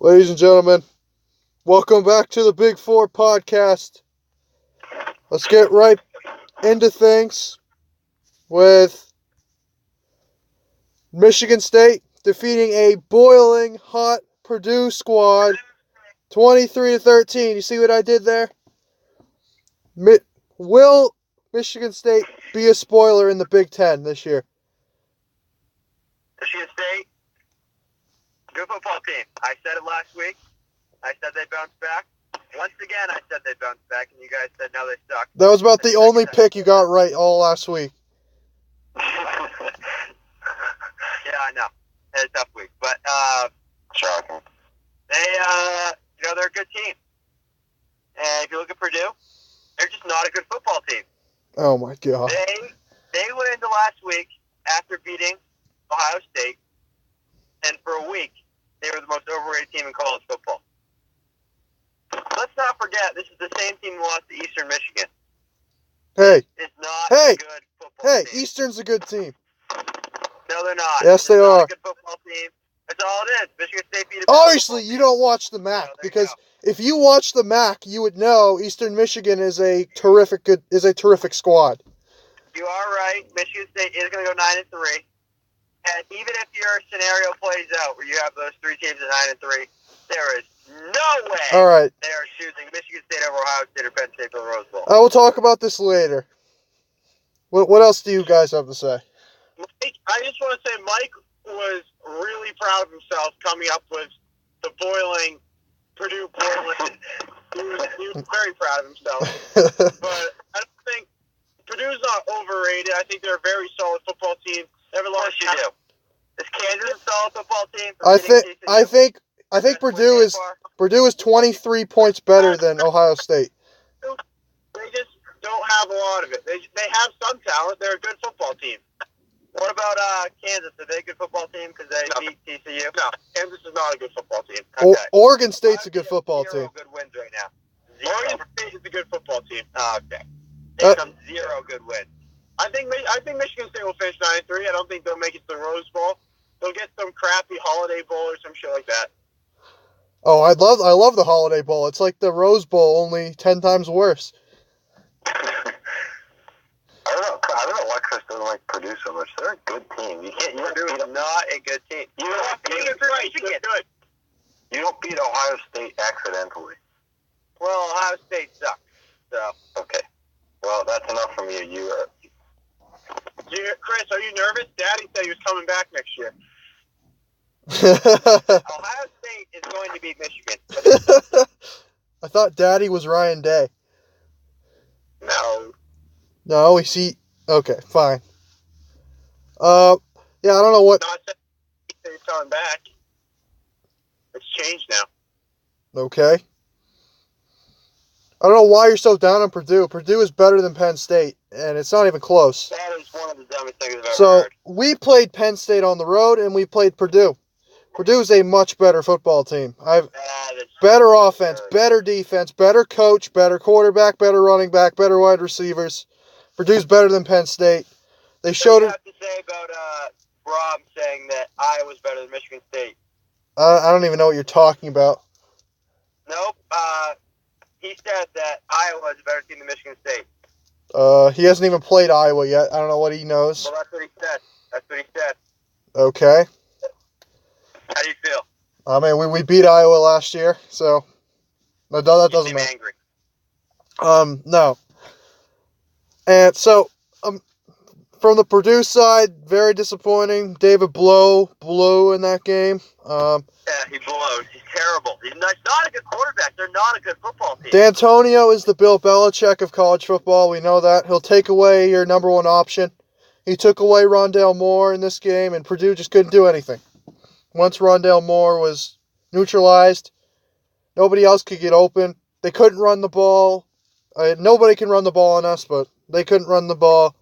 Ladies and gentlemen, welcome back to the Big Four podcast. Let's get right into things with Michigan State defeating a boiling hot Purdue squad 23-13. You see what I did there? Will Michigan State be a spoiler in the Big Ten this year? Michigan State, good football team. I said it last week. I said they'd bounce back. Once again, I said they'd bounce back, and you guys said no, they suck. That was about the only pick you got right all last week. Yeah, I know. It's a tough week, but shocking. They're a good team. And if you look at Purdue, they're just not a good football team. Oh my God. They went into last week after beating Ohio State, and for a week they were the most overrated team in college football. Let's not forget, this is the same team who lost to Eastern Michigan. Hey. It's not a good football team. Eastern's a good team. No, they're not. Yes, they are. Not a good football team. That's all it is. Michigan State beat a Obviously, you don't watch the MAC, because if you watch the MAC, you would know Eastern Michigan is a terrific squad. You are right. Michigan State is going to go 9-3. And even if your scenario plays out where you have those three teams at 9-3, there is no way All right. they are choosing Michigan State over Ohio State or Penn State for the Rose Bowl. I will talk about this later. What else do you guys have to say? Mike, I just want to say Mike was really proud of himself coming up with the Purdue boiling. he was very proud of himself. But I don't think Purdue's not overrated. I think they're a very solid football team. Never lost you do. Is Kansas a solid football team? I think Purdue is 23 points better than Ohio State. They just don't have a lot of it. They have some talent. They're a good football team. What about Kansas? Are they a good football team because they beat TCU? No, Kansas is not a good football team. Okay. Oregon State's a good football team. 0 good wins right now. Oregon State is a good football team. Oh, okay. They have 0 good wins. I think Michigan State will finish 9-3. I don't think they'll make it to the Rose Bowl. They'll get some crappy Holiday Bowl or some shit like that. Oh, I love the Holiday Bowl. It's like the Rose Bowl, only 10 times worse. I don't know why Chris doesn't like Purdue so much. They're a good team. Purdue is not a good team. You don't beat Ohio State accidentally. Well, Ohio State sucks. So okay. Well, that's enough from you. Chris, are you nervous? Daddy said he was coming back next year. Ohio State is going to beat Michigan. I thought Daddy was Ryan Day. No, okay, fine. Yeah, I don't know what. Not saying he's coming back. It's changed now. Okay. I don't know why you're so down on Purdue. Purdue is better than Penn State, and it's not even close. That is one of the dumbest things I've ever heard. So, we played Penn State on the road, and we played Purdue. Purdue is a much better football team. Better offense, better defense, better coach, better quarterback, better running back, better wide receivers. Purdue's better than Penn State. They showed it. What do you have to say about Rob saying that Iowa's better than Michigan State? I don't even know what you're talking about. Nope. He said that Iowa is a better team than Michigan State. He hasn't even played Iowa yet. I don't know what he knows. Well, that's what he said. Okay. How do you feel? I mean, we beat Iowa last year, so that doesn't matter. Angry. No. And so, from the Purdue side, very disappointing. David Blow blew in that game. Yeah, he blows. He's terrible. He's not a good quarterback. They're not a good football team. D'Antonio is the Bill Belichick of college football. We know that. He'll take away your number one option. He took away Rondale Moore in this game, and Purdue just couldn't do anything. Once Rondale Moore was neutralized, nobody else could get open. They couldn't run the ball. Nobody can run the ball on us, but they couldn't run the ball.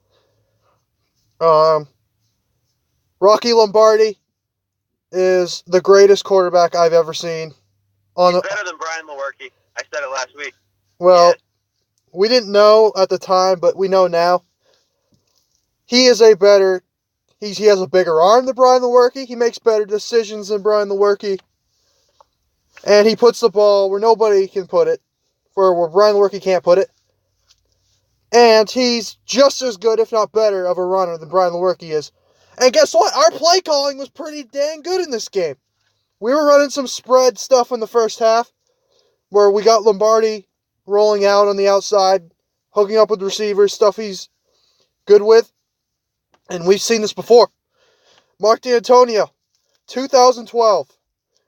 Rocky Lombardi is the greatest quarterback I've ever seen. He's better than Brian Lewerke. I said it last week. Well, we didn't know at the time, but we know now. He has a bigger arm than Brian Lewerke. He makes better decisions than Brian Lewerke. And he puts the ball where nobody can put it, where Brian Lewerke can't put it. And he's just as good, if not better, of a runner than Brian Lewerke is. And guess what? Our play calling was pretty dang good in this game. We were running some spread stuff in the first half, where we got Lombardi rolling out on the outside, hooking up with receivers, stuff he's good with. And we've seen this before. Mark D'Antonio, 2012,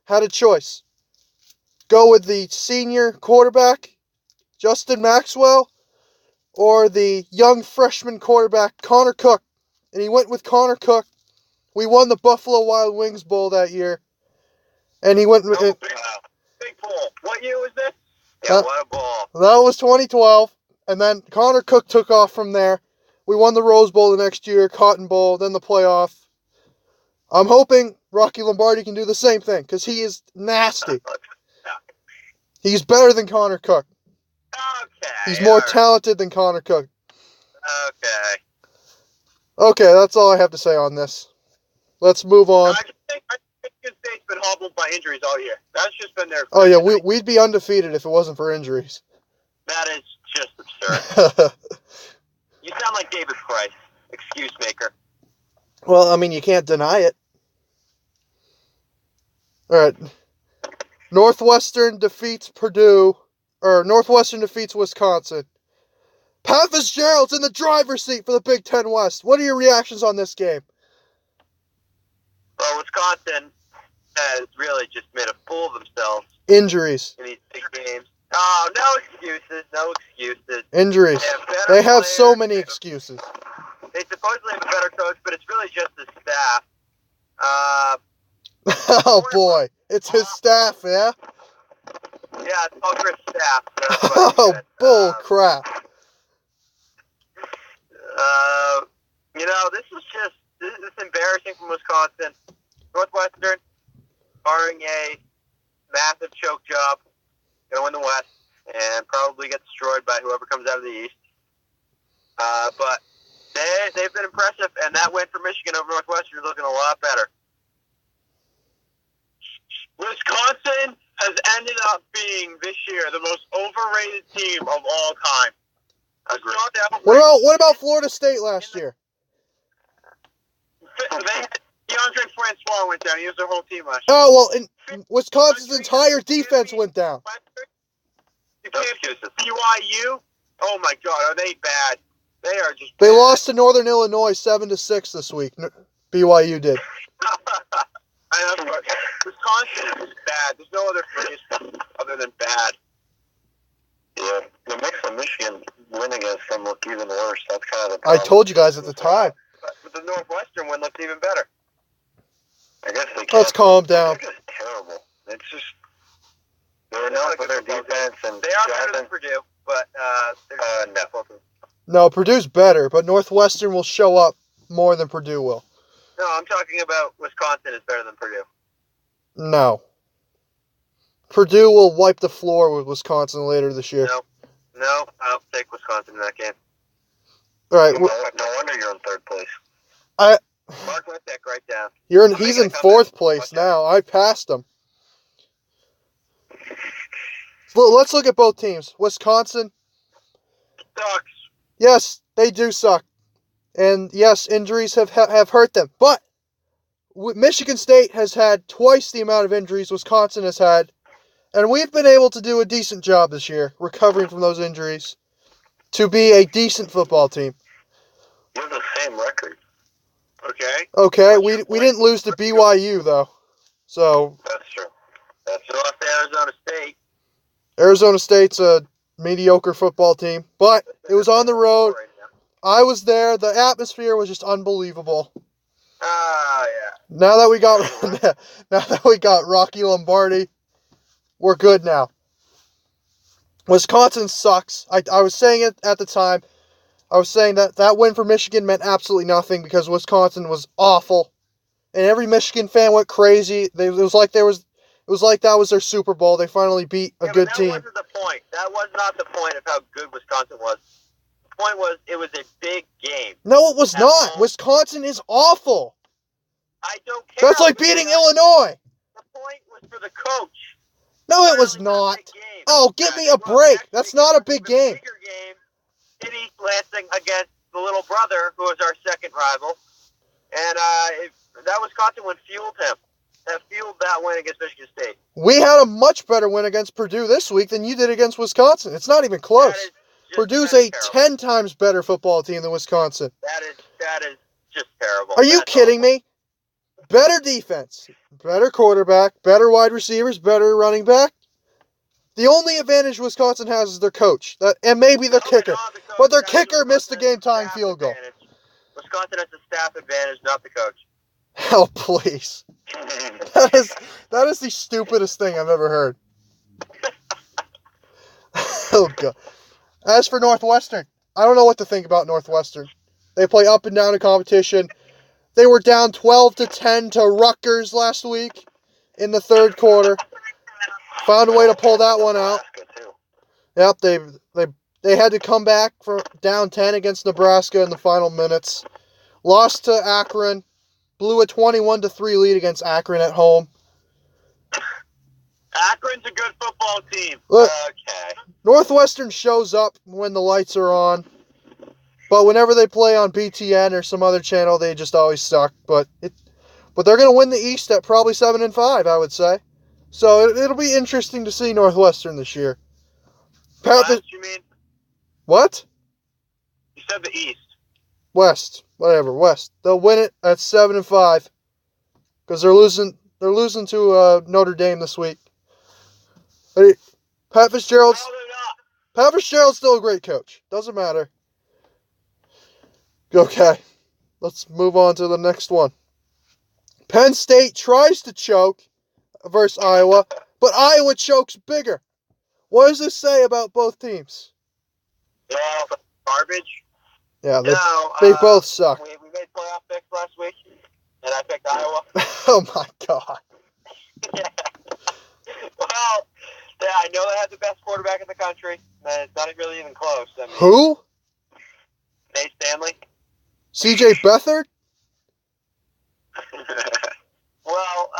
had a choice. Go with the senior quarterback, Justin Maxwell, or the young freshman quarterback, Connor Cook. And he went with Connor Cook. We won the Buffalo Wild Wings Bowl that year. And he went with... Big bowl. What year was this? Yeah, what a ball. That was 2012. And then Connor Cook took off from there. We won the Rose Bowl the next year, Cotton Bowl, then the playoff. I'm hoping Rocky Lombardi can do the same thing, because he is nasty. He's better than Connor Cook. Okay. He's more talented than Connor Cook. Okay. Okay, that's all I have to say on this. Let's move on. I think Michigan State's been hobbled by injuries all year. That's just been their... Oh, yeah, we'd be undefeated if it wasn't for injuries. That is just absurd. You sound like David Price, excuse maker. Well, I mean, you can't deny it. All right. Northwestern defeats Wisconsin. Pat Fitzgerald's in the driver's seat for the Big Ten West. What are your reactions on this game? Well, Wisconsin has really just made a fool of themselves Injuries. in these big games. Oh, no excuses, no excuses. Injuries. They have so many excuses. They supposedly have a better coach, but it's really just the staff. Oh, boy. It's his staff, yeah? Yeah, it's all Chris staff. Oh, bull crap. This is embarrassing from Wisconsin. Northwestern, barring a massive choke job, going to win the West and probably get destroyed by whoever comes out of the East. But they've been impressive, and that win for Michigan over Northwestern is looking a lot better. Wisconsin has ended up being, this year, the most overrated team of all time. Agreed. What about Florida State last year? DeAndre Francois went down. He was their whole team last year. Oh, well, Wisconsin's entire defense went down. You can't just BYU. Oh my God, are they bad? They are just. They bad. lost to Northern Illinois 7-6 this week. BYU did. I know, but Wisconsin is bad. There's no other phrase other than bad. Yeah, the mix of Michigan win against them look even worse. That's kind of the I problem. told you guys at the time. But the Northwestern win looks even better. I guess they can't. Let's calm down. It's just terrible. It's just they're known for their defense, and They are better than Purdue, but no. No, Purdue's better, but Northwestern will show up more than Purdue will. No, I'm talking about Wisconsin is better than Purdue. No. Purdue will wipe the floor with Wisconsin later this year. No, I'll take Wisconsin in that game. All right. No wonder you're in third place. Mark that right down. He's in fourth place now. I passed him. Let's look at both teams. Wisconsin. sucks. Yes, they do suck. And yes, injuries have hurt them. But Michigan State has had twice the amount of injuries Wisconsin has had. And we've been able to do a decent job this year, recovering from those injuries, to be a decent football team. You have the same record. Okay, we didn't lose to BYU, though. So That's true. That's lost to Arizona State. Arizona State's a mediocre football team. But it was on the road. I was there. The atmosphere was just unbelievable. Yeah. Now that we got Rocky Lombardi, we're good now. Wisconsin sucks. I was saying it at the time. I was saying that win for Michigan meant absolutely nothing because Wisconsin was awful, and every Michigan fan went crazy. It was like that was their Super Bowl. They finally beat a good team. That wasn't the point. That was not the point of how good Wisconsin was. The point was it was a big game. No, it was not. Wisconsin is awful. I don't care. That's like beating Illinois. The point was for the coach. No, it was not. Oh, give me a break. That's not a big game. Bigger game in East Lansing against the little brother, who was our second rival. And that Wisconsin win fueled him. That fueled that win against Michigan State. We had a much better win against Purdue this week than you did against Wisconsin. It's not even close. Purdue's a 10 times better football team than Wisconsin. That is just terrible. Are you kidding me? Better defense, better quarterback, better wide receivers, better running back. The only advantage Wisconsin has is their coach, and maybe their kicker. But their kicker missed the game-tying field goal. Wisconsin has the staff advantage, not the coach. Oh, please. That is the stupidest thing I've ever heard. Oh, God. As for Northwestern, I don't know what to think about Northwestern. They play up and down in competition. They were down 12-10 to Rutgers last week in the third quarter. Found a way to pull that one out. Yep, they had to come back from down 10 against Nebraska in the final minutes. Lost to Akron. Blew a 21-3 lead against Akron at home. Akron's a good football team. Look, okay. Northwestern shows up when the lights are on. But whenever they play on BTN or some other channel, they just always suck. But they're going to win the East at probably 7-5, I would say. So it'll be interesting to see Northwestern this year. West, you mean? What? You said the East. West. Whatever. West. They'll win it at 7-5. Because they're losing to Notre Dame this week. Hey, Pat Fitzgerald's still a great coach. Doesn't matter. Okay. Let's move on to the next one. Penn State tries to choke versus Iowa, but Iowa chokes bigger. What does this say about both teams? Well, garbage. Yeah, they both suck. We made playoff picks last week, and I picked Iowa. Oh, my God. Yeah. Well, yeah, I know they have the best quarterback in the country, and it's not really even close. I mean, Who? Nate Stanley. C.J. Beathard? Well,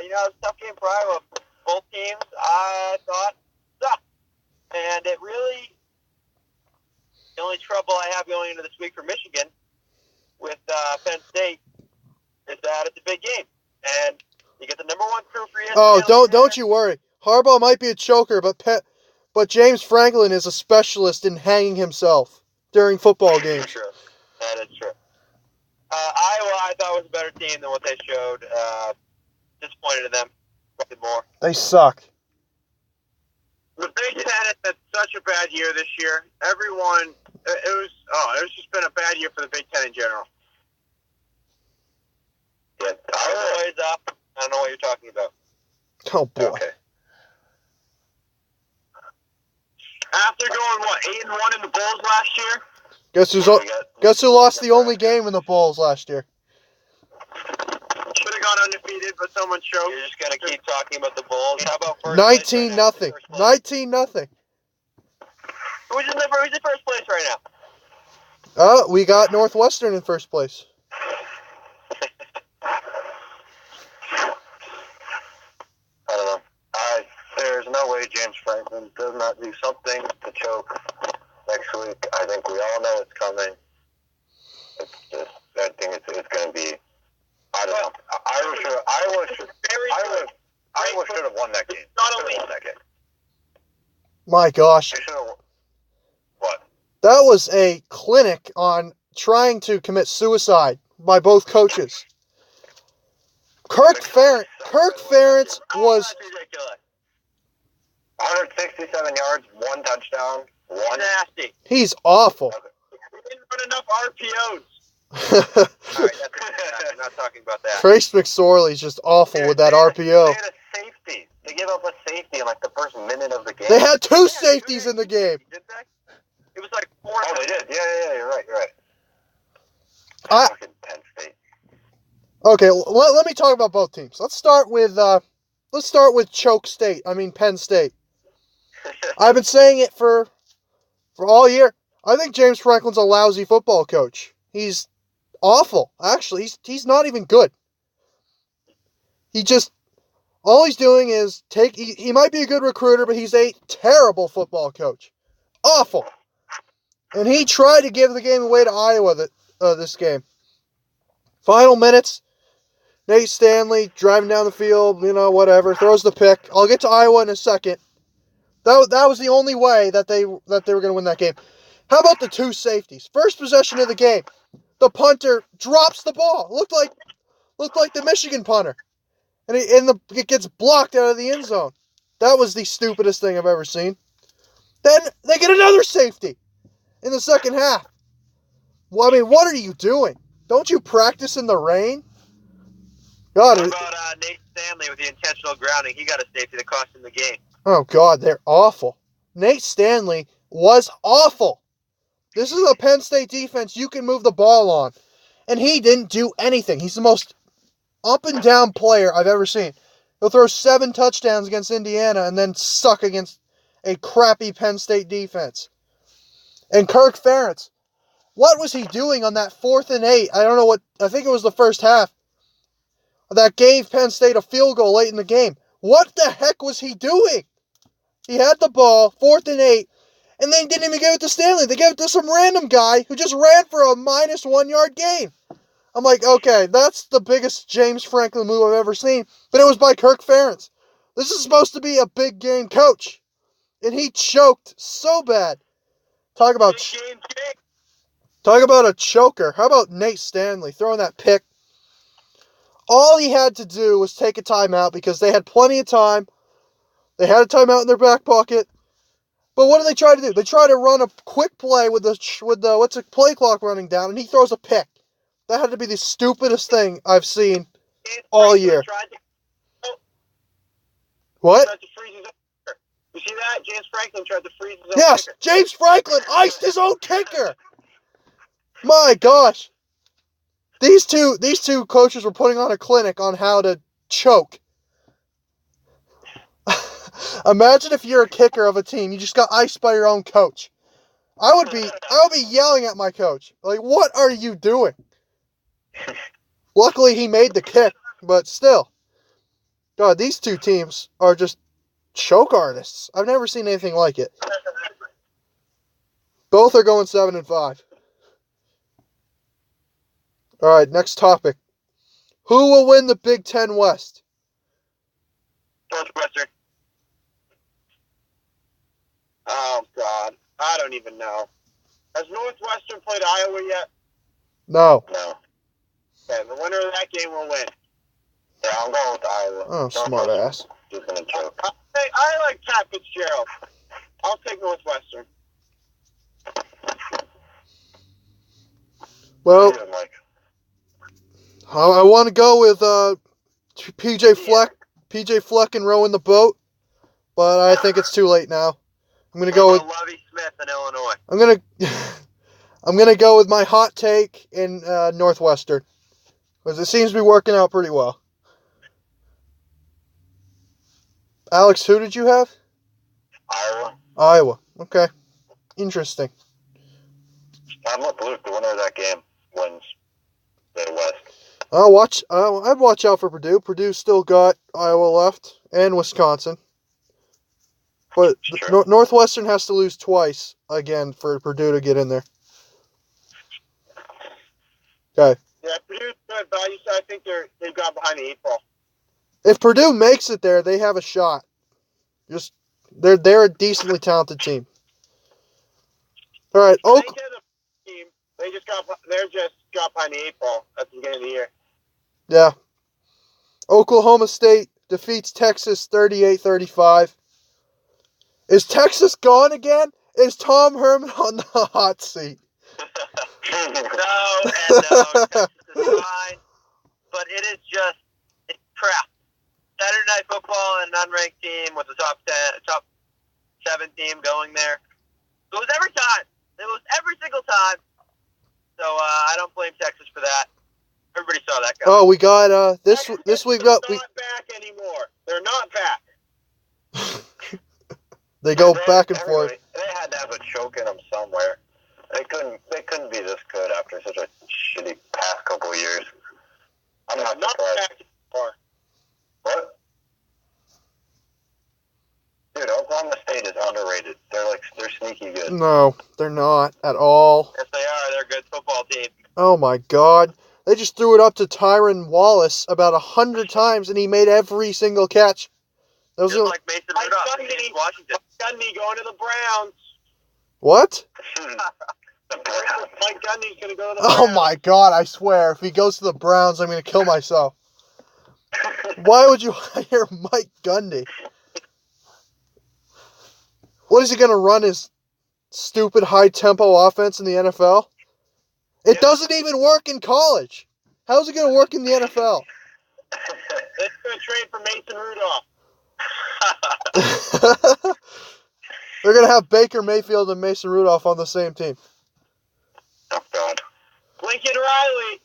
it was a tough game for Iowa. Both teams, I thought, sucked. And it really, the only trouble I have going into this week for Michigan with Penn State is that it's a big game. And you get the number one crew for ESPN. Oh, don't you worry. Harbaugh might be a choker, but James Franklin is a specialist in hanging himself during football games. True. That is true. Iowa, I thought, was a better team than what they showed. Disappointed in them. Nothing more. They suck. The Big Ten has had such a bad year this year. Everyone, it's just been a bad year for the Big Ten in general. Yeah, Iowa is up. I don't know what you're talking about. Oh, boy. Okay. After going, 8-1 in the Bowls last year? Guess who lost the only game in the Bowls last year? Should have gone undefeated, but someone choked. You're just going to keep talking about the Bulls. How about first 19-0. place? 19-0. Who's in first place right now? We got Northwestern in first place. I don't know. There's no way James Franklin does not do something to choke next week. I think we all know it's coming. I think it's going to be. I don't know. Iowa should have won that game. Not only won that game. My gosh. They should have. What? That was a clinic on trying to commit suicide by both coaches. Kirk Ferentz was... That's ridiculous. 167 yards, 1 touchdown, 1 nasty. He's awful. We didn't run enough RPOs. All right, I'm not talking about that. Trace McSorley's just awful with that RPO. They had a safety. They gave up a safety in the first minute of the game. They had two safeties in the game. Did they? It was 4. Oh, they did. Yeah, you're right. Fucking Penn State. Okay, let me talk about both teams. Let's start with Choke State. I mean Penn State. I've been saying it for all year. I think James Franklin's a lousy football coach. He's awful. Actually, he's not even good. All he's doing is he might be a good recruiter, but he's a terrible football coach. Awful. And he tried to give the game away to Iowa this game. Final minutes, Nate Stanley driving down the field, whatever, throws the pick. I'll get to Iowa in a second. That was the only way that they were going to win that game. How about the two safeties? First possession of the game, the punter drops the ball. Looked like the Michigan punter. And it gets blocked out of the end zone. That was the stupidest thing I've ever seen. Then they get another safety in the second half. Well, I mean, what are you doing? Don't you practice in the rain? God, what about Nate Stanley with the intentional grounding? He got a safety that cost him the game. Oh, God, they're awful. Nate Stanley was awful. This is a Penn State defense you can move the ball on. And he didn't do anything. He's the most up-and-down player I've ever seen. He'll throw 7 touchdowns against Indiana and then suck against a crappy Penn State defense. And Kirk Ferentz, what was he doing on that 4th and 8? I think it was the first half. That gave Penn State a field goal late in the game. What the heck was he doing? He had the ball, 4th and 8, and they didn't even give it to Stanley. They gave it to some random guy who just ran for a minus 1 yard gain. I'm like, okay, that's the biggest James Franklin move I've ever seen. But it was by Kirk Ferentz. This is supposed to be a big game coach. And he choked so bad. Talk about a choker. How about Nate Stanley throwing that pick? All he had to do was take a timeout because they had plenty of time. They had a timeout in their back pocket. But what do they try to do? They try to run a quick play with the play clock running down, and he throws a pick. That had to be the stupidest thing I've seen all year. What? You see that? James Franklin tried to freeze his own Yes, kicker. James Franklin iced his own kicker. My gosh. These two coaches were putting on a clinic on how to choke. Imagine if you're a kicker of a team, you just got iced by your own coach. I would be yelling at my coach. Like, what are you doing? Luckily, he made the kick, but still. God, these two teams are just choke artists. I've never seen anything like it. Both are going 7-5. All right, next topic. Who will win the Big Ten West? Northwestern. Oh, God. I don't even know. Has Northwestern played Iowa yet? No. No. Okay, the winner of that game will win. Yeah, I'm going with Iowa. Oh, smart ass. Just gonna choke. I like Pat Fitzgerald. I'll take Northwestern. Well, I want to go with PJ Fleck and rowing the boat, but I think it's too late now. I'm gonna go with Lovie Smith in Illinois. I'm gonna go with my hot take in Northwestern, because it seems to be working out pretty well. Alex, who did you have? Iowa. Okay. Interesting. I'm with Luke. The winner of that game wins the West. I'd watch out for Purdue. Purdue still got Iowa left and Wisconsin. But Northwestern has to lose twice again for Purdue to get in there. Okay. Yeah, Purdue's good, but I think they've got behind the 8 ball. If Purdue makes it there, they have a shot. They're a decently talented team. All right, They just got behind the 8 ball at the beginning of the year. Yeah. Oklahoma State defeats Texas 38-35. Is Texas gone again? Is Tom Herman on the hot seat? No. Texas is fine, but it's crap. Saturday Night Football and an unranked team with a top 7 team going there. It was every time. It was every single time. So I don't blame Texas for that. Everybody saw that guy. Oh, we got this week. They're not back anymore. They're not back. They go back and forth. They had to have a choke in them somewhere. They couldn't be this good after such a shitty past couple of years. I'm not surprised. Back anymore. What? underrated. They're sneaky good. No, they're not at all. Yes, they are. They're a good football team. Oh my God. They just threw it up to Tyron Wallace about 100 times, and he made every single catch. That was Just like Mason Rudolph in Washington. Gundy going to the Browns. What? Mike Gundy's going to go to the Oh Browns. my God, I swear, if he goes to the Browns, I'm going to kill myself. Why would you hire Mike Gundy? What is he going to run his stupid high-tempo offense in the NFL? It doesn't even work in college. How's it going to work in the NFL? It's going to trade for Mason Rudolph. They're going to have Baker Mayfield and Mason Rudolph on the same team. Oh, God. Lincoln Riley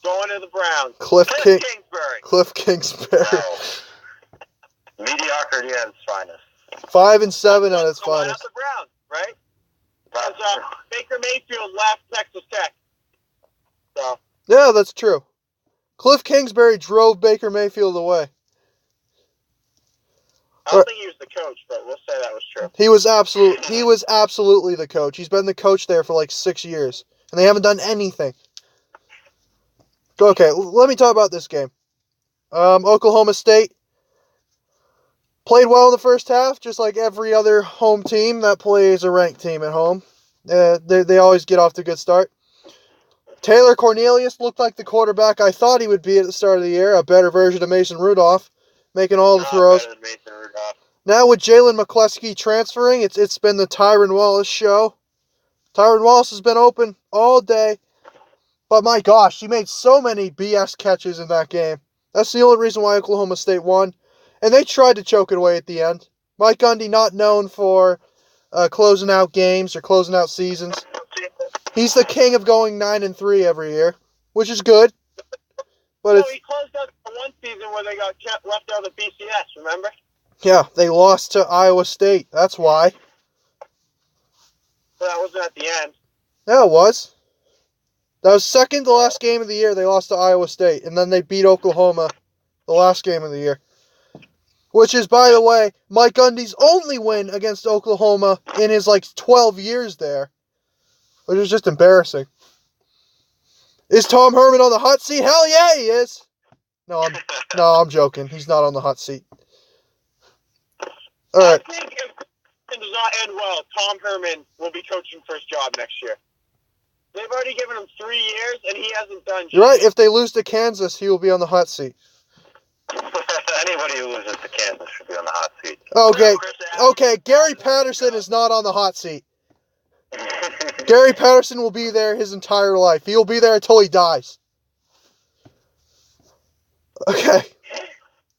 going to the Browns. Cliff Kingsbury. Kingsbury. No. Mediocrity at its finest. 5-7 at its So why not finest. the Browns, right? Because Baker Mayfield left Texas Tech. So, Yeah, that's true. Cliff Kingsbury drove Baker Mayfield away. I don't think he was the coach, but we'll say that was true. He was absolutely the coach. He's been the coach there for like 6 years, and they haven't done anything. Okay, let me talk about this game. Oklahoma State played well in the first half, just like every other home team that plays a ranked team at home. They always get off to a good start. Taylor Cornelius looked like the quarterback I thought he would be at the start of the year, a better version of Mason Rudolph, making all the throws. Better than Mason Rudolph. Now with Jalen McCleskey transferring, it's been the Tyron Wallace show. Tyron Wallace has been open all day. But my gosh, he made so many BS catches in that game. That's the only reason why Oklahoma State won. And they tried to choke it away at the end. Mike Gundy, not known for closing out games or closing out seasons. He's the king of going 9-3 every year, which is good. But he closed out the one season where they got left out of the BCS, remember? Yeah, they lost to Iowa State. That's why. So that wasn't at the end. Yeah, it was. That was second to last game of the year. They lost to Iowa State, and then they beat Oklahoma the last game of the year. Which is, by the way, Mike Gundy's only win against Oklahoma in his, 12 years there. Which is just embarrassing. Is Tom Herman on the hot seat? Hell yeah, he is. No, I'm joking. He's not on the hot seat. All right. I think if it does not end well, Tom Herman will be coaching for his job next year. They've already given him 3 years, and he hasn't done shit. You're right. If they lose to Kansas, he will be on the hot seat. Anybody who loses to Kansas should be on the hot seat. Okay. Gary Patterson is not on the hot seat. Gary Patterson will be there his entire life. He'll be there until he dies. Okay.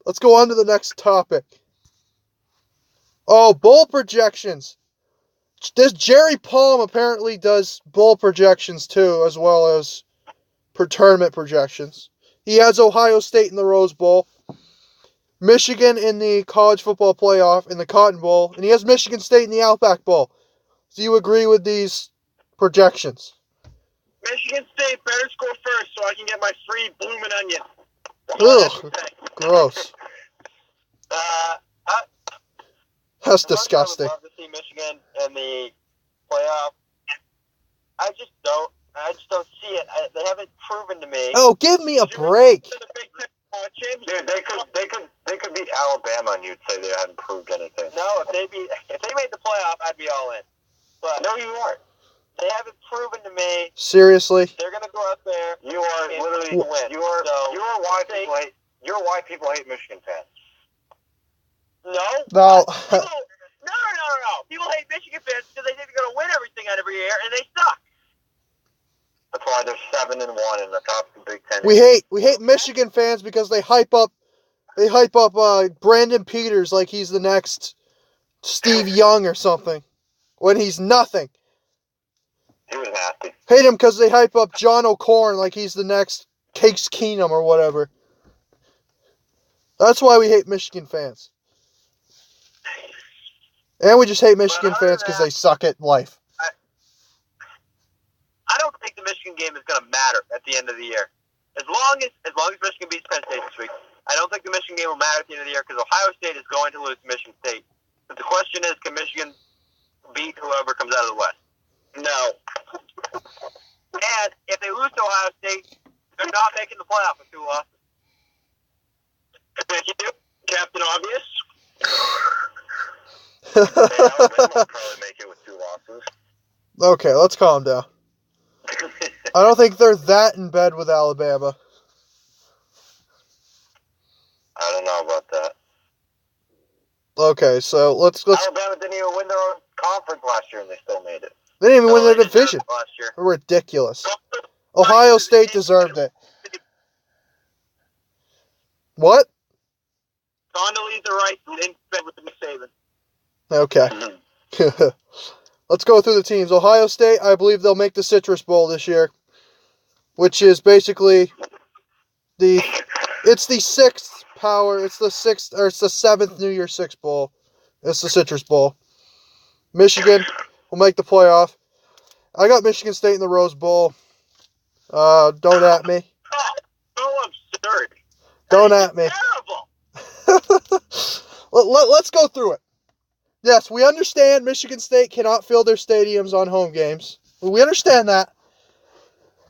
Let's go on to the next topic. Oh, bowl projections. This Jerry Palm apparently does bowl projections too, as well as tournament projections. He has Ohio State in the Rose Bowl, Michigan in the College Football Playoff, in the Cotton Bowl, and he has Michigan State in the Outback Bowl. Do you agree with these projections? Michigan State better score first so I can get my free bloomin' onion. Ugh, gross. That's disgusting. I would love to see Michigan in the playoff. I just don't see it. They haven't proven to me. Oh, give me a break. Dude, they could beat Alabama, and you'd say they hadn't proved anything. No, if they made the playoff, I'd be all in. But no, you aren't. They haven't proven to me. Seriously? They're gonna go out there. You are literally win. You are why people hate. You're why people hate Michigan fans. No. No. People hate Michigan fans because they think they're gonna win everything out every year, and they suck. That's why they're 7-1 in the top of the Big Ten. We hate Michigan fans because they hype up Brandon Peters like he's the next Steve Young or something, when he's nothing. He was nasty. Hate him because they hype up John O'Corn like he's the next Case Keenum or whatever. That's why we hate Michigan fans. And we just hate Michigan fans because they suck at life. I don't think the Michigan game is going to matter at the end of the year. As long as Michigan beats Penn State this week, I don't think the Michigan game will matter at the end of the year because Ohio State is going to lose to Michigan State. But the question is, can Michigan beat whoever comes out of the West? No. And if they lose to Ohio State, they're not making the playoff with 2 losses. Thank you, Captain Obvious. Alabama will probably make it with 2 losses. Okay, let's calm down. I don't think they're that in bed with Alabama. I don't know about that. Okay, so let's Alabama didn't even win their own conference last year, and they still made it. they didn't even win their they deserved division. it last year. They're ridiculous. Ohio State deserved it. What? Condoleezza Rice in bed with Nick Saban. Okay. Let's go through the teams. Ohio State, I believe they'll make the Citrus Bowl this year, which is basically it's the 6th power. It's the 6th, or it's the 7th New Year's Six Bowl. It's the Citrus Bowl. Michigan will make the playoff. I got Michigan State in the Rose Bowl. Don't at me. So absurd. Don't at me. Terrible. Let's go through it. Yes, we understand Michigan State cannot fill their stadiums on home games. We understand that.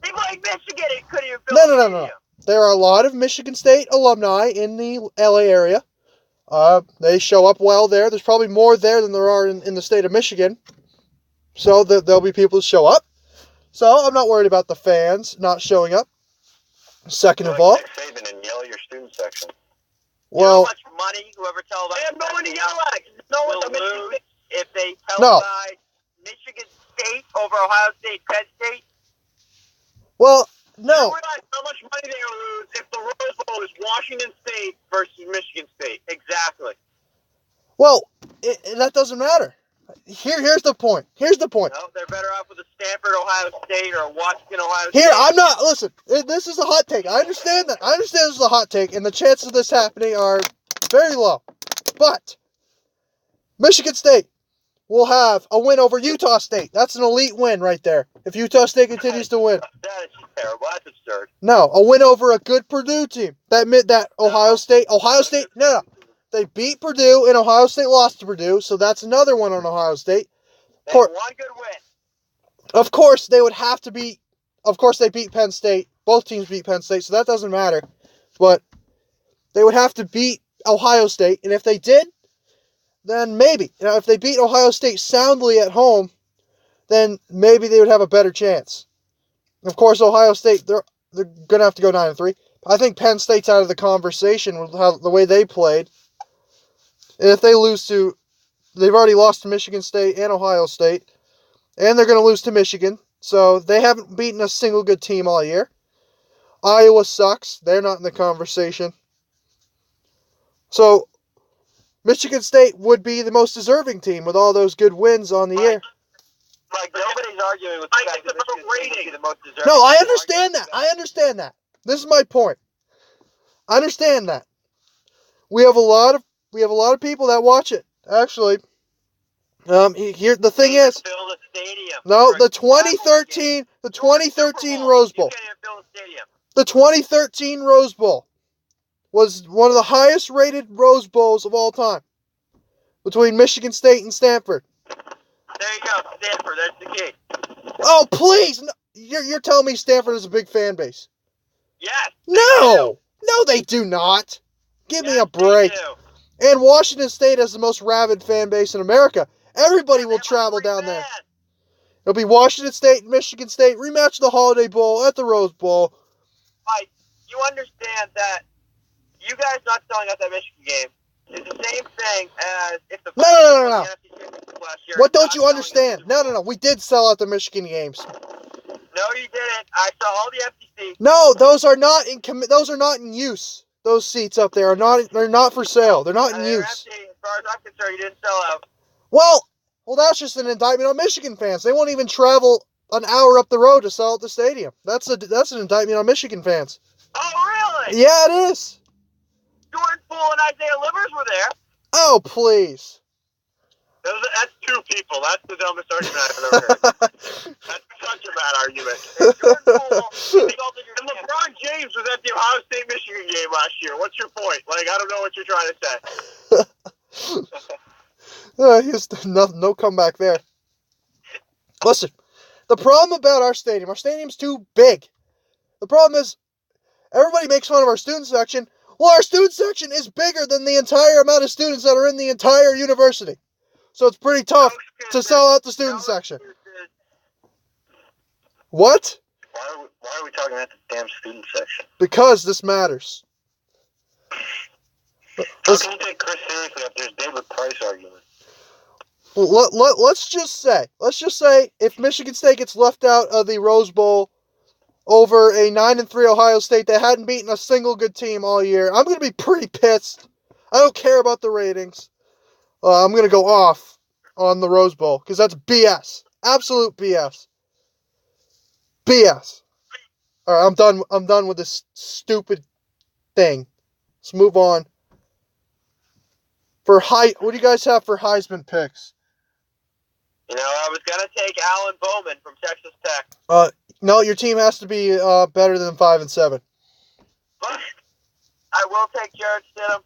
They like Michigan. It couldn't even fill No. There are a lot of Michigan State alumni in the LA area. They show up well there. There's probably more there than there are in the state of Michigan. So there'll be people who show up. So I'm not worried about the fans not showing up. Second of all, Nick Saban and yell at your student section. well, you know how much money whoever tells They have no one to yell at. No one will to lose if they No. televise Michigan State over Ohio State, Penn State. well, You no. realize how much money they will lose if the Rose Bowl is Washington State versus Michigan State. Exactly. Well, that doesn't matter. Here's the point. Here's the point. No, they're better off with a Stanford, Ohio State, or a Washington, Ohio Here, State. I'm not. Listen, this is a hot take. I understand that. I understand this is a hot take, and the chances of this happening are very low. But Michigan State will have a win over Utah State. That's an elite win right there. If Utah State continues to win. That is terrible. That's absurd. No, a win over a good Purdue team. That Ohio State. No. They beat Purdue, and Ohio State lost to Purdue, so that's another one on Ohio State. They have one good win. Of course, they would have to beat. Of course, they beat Penn State. Both teams beat Penn State, so that doesn't matter. But they would have to beat Ohio State, and if they did, then maybe. If they beat Ohio State soundly at home, then maybe they would have a better chance. Of course, Ohio State, they're gonna have to go 9-3. I think Penn State's out of the conversation with the way they played. And if they lose to, they've already lost to Michigan State and Ohio State, and they're going to lose to Michigan, so they haven't beaten a single good team all year. Iowa sucks. They're not in the conversation. So, Michigan State would be the most deserving team with all those good wins on the year. Like, nobody's arguing with the Mike, fact it's that about Michigan State would be rating. the most deserving. No, I understand that. I understand that. This is my point. I understand that. We have a lot of people that watch it. Actually, here the thing is, Fill the stadium. no, For a the 2013 Rose Bowl. You can't even fill the stadium. The 2013 Rose Bowl was one of the highest rated Rose Bowls of all time, between Michigan State and Stanford. There you go, Stanford. That's the key. Oh, please! No, you're telling me Stanford has a big fan base? Yes. No, they do not. Give me a break. They do. And Washington State has the most rabid fan base in America. Everybody will travel down there. It'll be Washington State and Michigan State rematch the Holiday Bowl at the Rose Bowl. Mike, you understand that you guys not selling out that Michigan game is the same thing as if the No. last year What not don't you selling understand? out No. We did sell out the Michigan games. No, you didn't. I saw all the empty seats. No, those are not in use. Those seats up there they're not for sale. They're not in They're use. empty. As far as I'm concerned, you didn't sell out. Well, that's just an indictment on Michigan fans. They won't even travel an hour up the road to sell at the stadium. That's an indictment on Michigan fans. Oh, really? Yeah, it is. Jordan Poole and Isaiah Livers were there. Oh, please. That's two people. That's the dumbest argument I've ever heard. That's such a bad argument. Jordan Poole And LeBron James was at the Ohio State-Michigan game last year. What's your point? Like, I don't know what you're trying to say. No comeback there. Listen, the problem about our stadium's too big. The problem is, everybody makes fun of our student section. Well, our student section is bigger than the entire amount of students that are in the entire university. So it's pretty tough to sell out the student section. What? Why are we talking about the damn student section? Because this matters. How can you take Chris seriously if there's David Price argument? Let's just say, if Michigan State gets left out of the Rose Bowl over a 9-3 Ohio State that hadn't beaten a single good team all year, I'm going to be pretty pissed. I don't care about the ratings. I'm going to go off on the Rose Bowl because that's BS. Absolute BS. BS. All right, I'm done with this stupid thing. Let's move on. What do you guys have for Heisman picks? I was gonna take Alan Bowman from Texas Tech. No, your team has to be better than 5-7. But I will take Jarrett Stidham.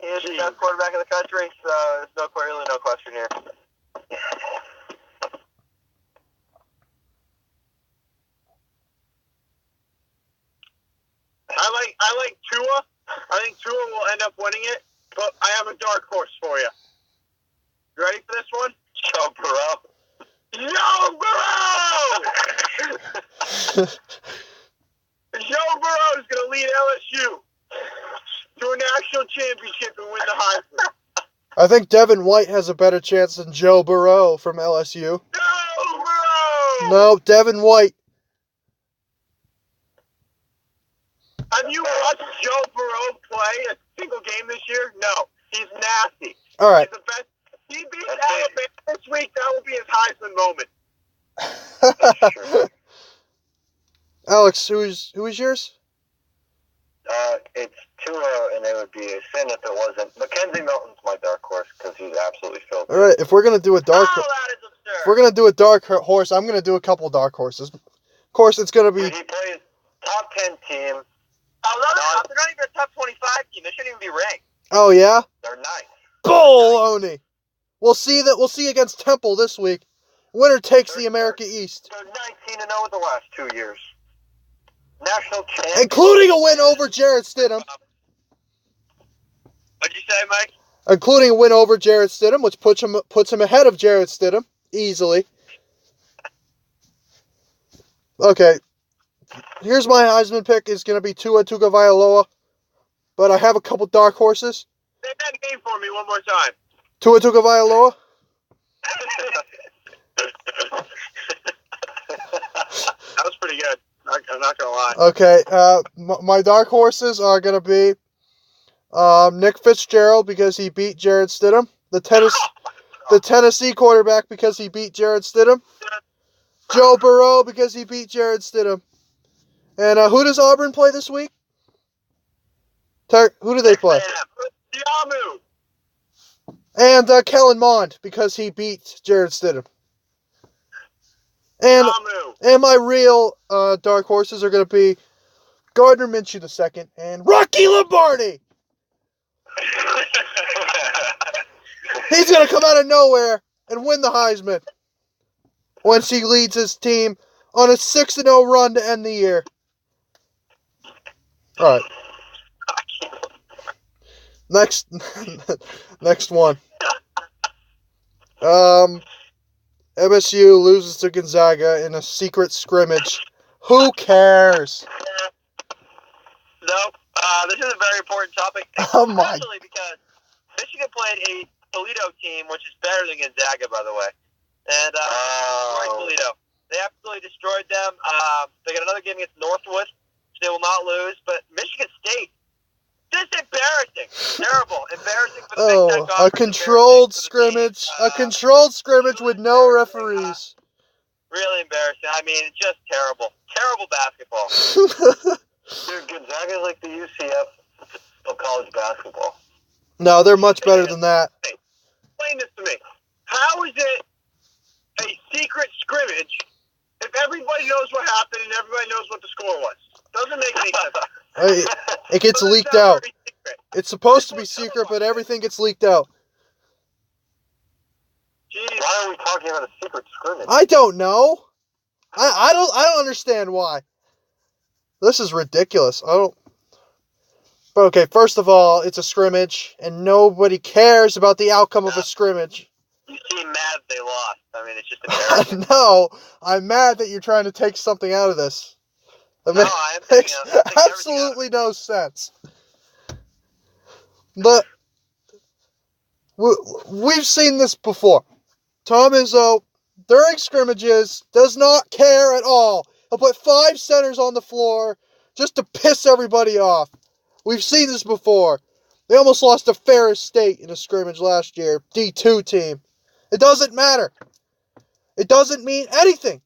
He is the best quarterback in the country, so there's really no question here. I like Tua. I think Tua will end up winning it, but I have a dark horse for you. You ready for this one? Joe Burrow. Joe Burrow! Joe Burrow is going to lead LSU to a national championship and win the Heisman. I think Devin White has a better chance than Joe Burrow from LSU. Joe Burrow! No, Devin White. Have you watched Joe Burrow play a single game this year? No. He's nasty. All right. He's the best. He beats Alabama this week. That will be his Heisman moment. Alex, who is yours? It's Tua, and it would be a sin if it wasn't. Mackenzie Milton's my dark horse because he's absolutely filthy. All right, if we're gonna do a dark, that is absurd. If we're gonna do a dark horse, I'm gonna do a couple dark horses. Of course, it's gonna be. He plays top 10 team. Oh, they're not even a top 25 team. They shouldn't even be ranked. Oh yeah. They're nice. Baloney. We'll see against Temple this week. Winner takes the America East. They're 19-0 in the last 2 years. National champion. Including a win over Jarrett Stidham. What'd you say, Mike? Including a win over Jarrett Stidham, which puts him ahead of Jarrett Stidham easily. Okay. Here's my Heisman pick. Is going to be Tua Tagovailoa. But I have a couple dark horses. Say that name for me one more time. Tua Tagovailoa. That was pretty good. I'm not going to lie. Okay. My dark horses are going to be Nick Fitzgerald because he beat Jarrett Stidham. The Tennessee quarterback because he beat Jarrett Stidham. Joe Burrow because he beat Jarrett Stidham. And who does Auburn play this week? Who do they play? Diamu. And Kellen Mond because he beat Jarrett Stidham. And my real dark horses are going to be Gardner Minshew II and Rocky Lombardi. He's going to come out of nowhere and win the Heisman once he leads his team on a 6-0 run to end the year. All right. Next one. MSU loses to Gonzaga in a secret scrimmage. Who cares? No, this is a very important topic. Oh my! Especially because Michigan played a Toledo team, which is better than Gonzaga, by the way, and destroyed Toledo. They absolutely destroyed them. They got another game against Northwestern, which they will not lose. But Michigan State, just embarrassing, terrible, embarrassing for the Big Ten Conference. A controlled scrimmage, with no referees. Really embarrassing. I mean, it's just terrible basketball. Dude, Gonzaga is like the UCF of college basketball. No, they're much better than that. Explain this to me. How is it a secret scrimmage if everybody knows what happened and everybody knows what the score was? Doesn't make any sense. It gets leaked out. It's supposed to be secret, but everything gets leaked out. Why are we talking about a secret scrimmage? I don't know. I don't understand why. This is ridiculous. But okay, first of all, it's a scrimmage, and nobody cares about the outcome of a scrimmage. You seem mad they lost. I mean, it's just embarrassing. No, I'm mad that you're trying to take something out of this. It makes absolutely no sense. But we've seen this before. Tom Izzo, during scrimmages, does not care at all. He'll put 5 centers on the floor just to piss everybody off. We've seen this before. They almost lost to Ferris State in a scrimmage last year. D2 team. It doesn't matter. It doesn't mean anything.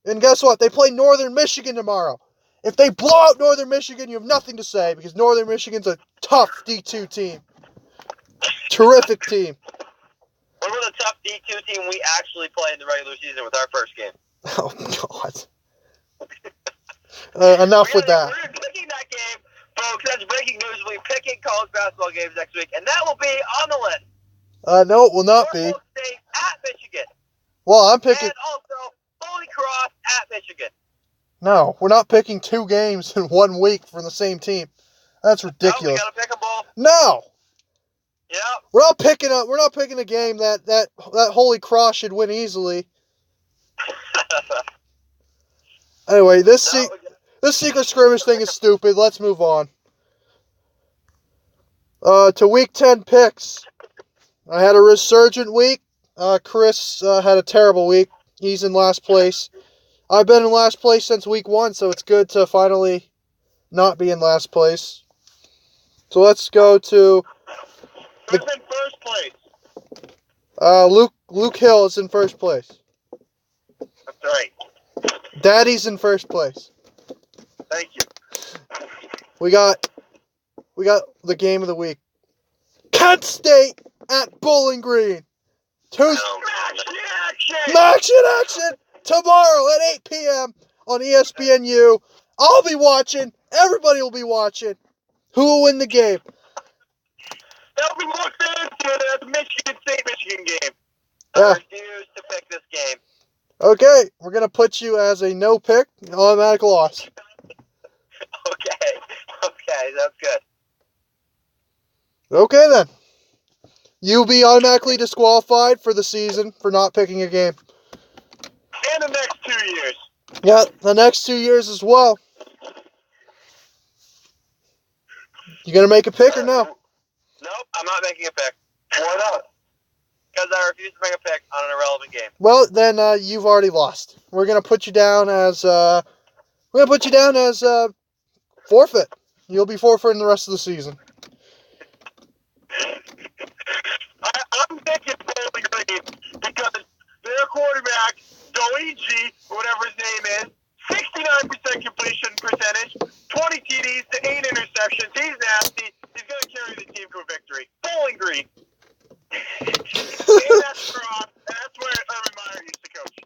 And guess what? They play Northern Michigan tomorrow. If they blow out Northern Michigan, you have nothing to say because Northern Michigan's a tough D2 team. Terrific team. What about the tough D2 team we actually play in the regular season with our first game? Oh, God. Enough with that. We're picking that game, folks. That's breaking news. We'll be picking college basketball games next week, and that will be on the list. No, it will not be. Norfolk State at Michigan. Well, I'm picking... And also, Holy Cross at Michigan. No, we're not picking 2 games in 1 week from the same team. That's ridiculous. No, we gotta pick them both. No! Yep. We're not picking a game that Holy Cross should win easily. Anyway, this secret scrimmage thing is stupid. Let's move on. To week 10 picks. I had a resurgent week. Chris had a terrible week. He's in last place. I've been in last place since week 1, so it's good to finally not be in last place. So let's go to... Who's in first place? Luke Hill is in first place. That's right. Daddy's in first place. Thank you. We got the game of the week. Kent State at Bowling Green. Action! Tomorrow at 8 p.m. on ESPNU. I'll be watching. Everybody will be watching. Who will win the game? There'll be more fans here than the Michigan State-Michigan game. I refuse to pick this game. Okay, we're going to put you as a no pick, automatic loss. Okay, that's good. Okay, then. You'll be automatically disqualified for the season for not picking a game. And the next 2 years. Yeah, the next 2 years as well. You going to make a pick or no? Nope, I'm not making a pick. Why not? Because I refuse to make a pick on an irrelevant game. Well, then you've already lost. We're gonna put you down as forfeit. You'll be forfeiting the rest of the season. I'm thinking Bowling Green because their quarterback, B1G, whatever his name is, 69% completion percentage, 20 TDs to 8 interceptions. He's nasty. He's going to carry the team to a victory. Bowling Green. And that's where Urban Meyer used to coach.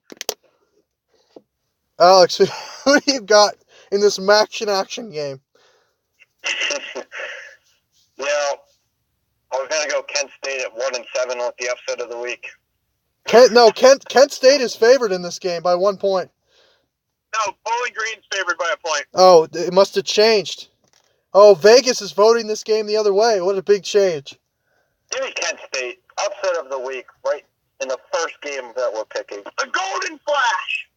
Alex, who do you got in this action game? Well, I was going to go Kent State at 1-7 with the upset of the week. Kent State is favored in this game by 1 point. No, Bowling Green's favored by a point. Oh, it must have changed. Oh, Vegas is voting this game the other way. What a big change. Give me Kent State. Upset of the week, right in the first game that we're picking. A golden flash.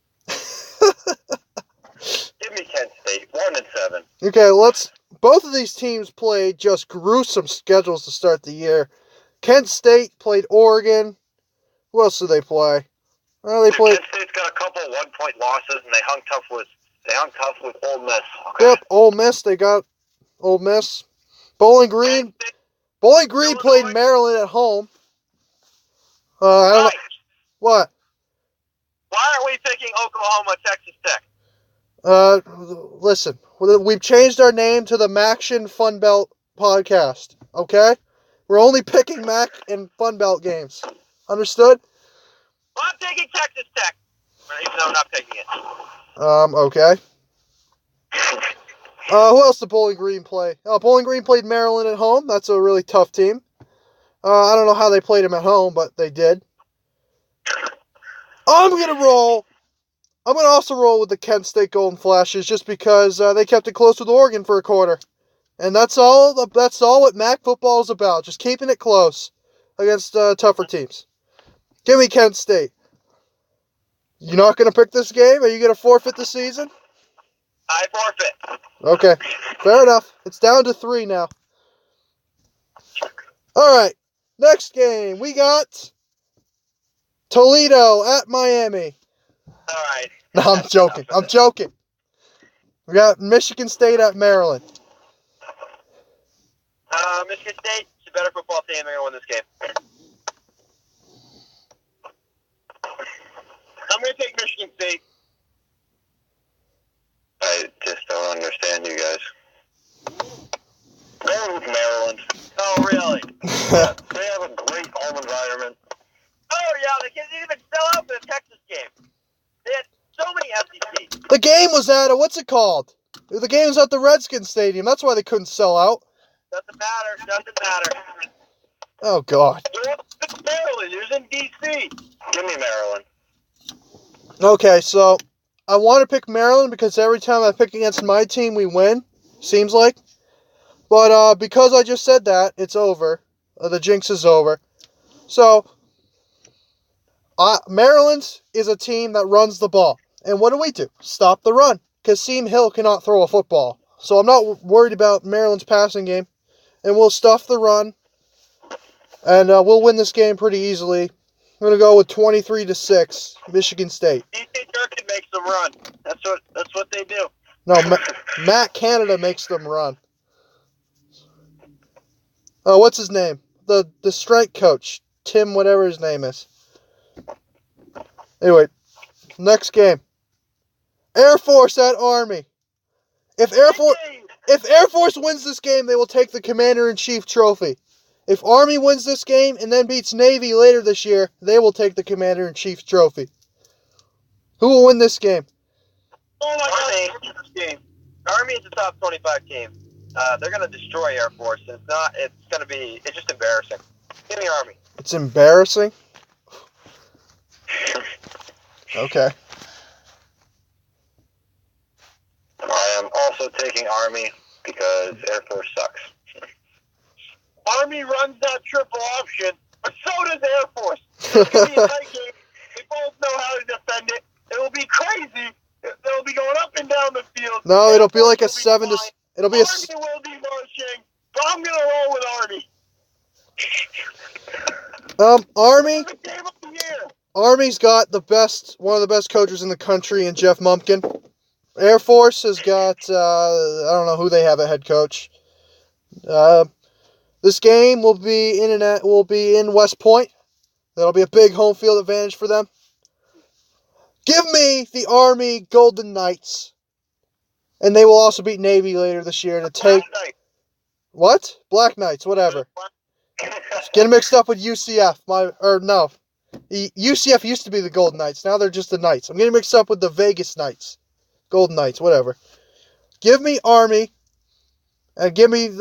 Give me Kent State. 1-7. Okay, both of these teams played just gruesome schedules to start the year. Kent State played Oregon. Who else did they play? Well, they played. Kent State's got a couple 1-point losses, and they hung tough with Ole Miss. Okay. Yep, Ole Miss. They got Ole Miss. Bowling Green played Maryland at home. I don't know. What? Why aren't we picking Oklahoma, Texas Tech? Listen, we've changed our name to the Maction Fun Belt Podcast. Okay, we're only picking Mac and Fun Belt games. Understood? Well, I'm taking Texas Tech, even though I'm not picking it. Okay. Who else did Bowling Green play? Bowling Green played Maryland at home. That's a really tough team. I don't know how they played them at home, but they did. I'm going to roll. I'm going to also roll with the Kent State Golden Flashes just because they kept it close with Oregon for a quarter. And that's all what MAC football is about, just keeping it close against tougher teams. Give me Kent State. You not going to pick this game? Are you going to forfeit the season? I forfeit. Okay, fair enough. It's down to 3 now. All right, next game. We got Toledo at Miami. All right. No, I'm joking. I'm joking. We got Michigan State at Maryland. Michigan State is a better football team. They're going to win this game. I'm going to take Michigan State. I just don't understand you guys. Going with Maryland. Oh, really? Yeah, they have a great home environment. Oh, yeah, they didn't even sell out for the Texas game. They had so many empty seats. The game was at what's it called? The game was at the Redskins Stadium. That's why they couldn't sell out. Doesn't matter. Oh, God. It's Maryland. It was in D.C. Give me Maryland. Okay, so I want to pick Maryland because every time I pick against my team, we win. Seems like. But because I just said that, it's over. The jinx is over. So, Maryland is a team that runs the ball. And what do? Stop the run. Kasim Hill cannot throw a football. So I'm not worried about Maryland's passing game. And we'll stuff the run. And we'll win this game pretty easily. I'm going to go with 23-6, Michigan State. D.C. Durkin makes them run. That's what they do. No, Matt Canada makes them run. Oh, what's his name? The strength coach. Tim, whatever his name is. Anyway, next game. Air Force at Army. If Air Force wins this game, they will take the Commander-in-Chief trophy. If Army wins this game and then beats Navy later this year, they will take the Commander-in-Chief trophy. Who will win this game? Oh my God! Army is a top 25 team. They're going to destroy Air Force. It's just embarrassing. Give me Army. It's embarrassing? Okay. I am also taking Army because Air Force sucks. Army runs that triple option, but so does Air Force. It's going to be a tight game. They both know how to defend it. It will be crazy. They'll be going up and down the field. No, it'll be like a 7 to... It'll be Army will be marching, but I'm going to roll with Army. Army... The game of the year. Army's got one of the best coaches in the country in Jeff Mumpkin. Air Force has got, I don't know who they have at head coach. This game will be in West Point. That'll be a big home field advantage for them. Give me the Army Golden Knights. And they will also beat Navy later this year to take... What? Black Knights, whatever. Getting mixed up with UCF. UCF used to be the Golden Knights. Now they're just the Knights. I'm getting mixed up with the Vegas Knights. Golden Knights, whatever. Give me Army. And give them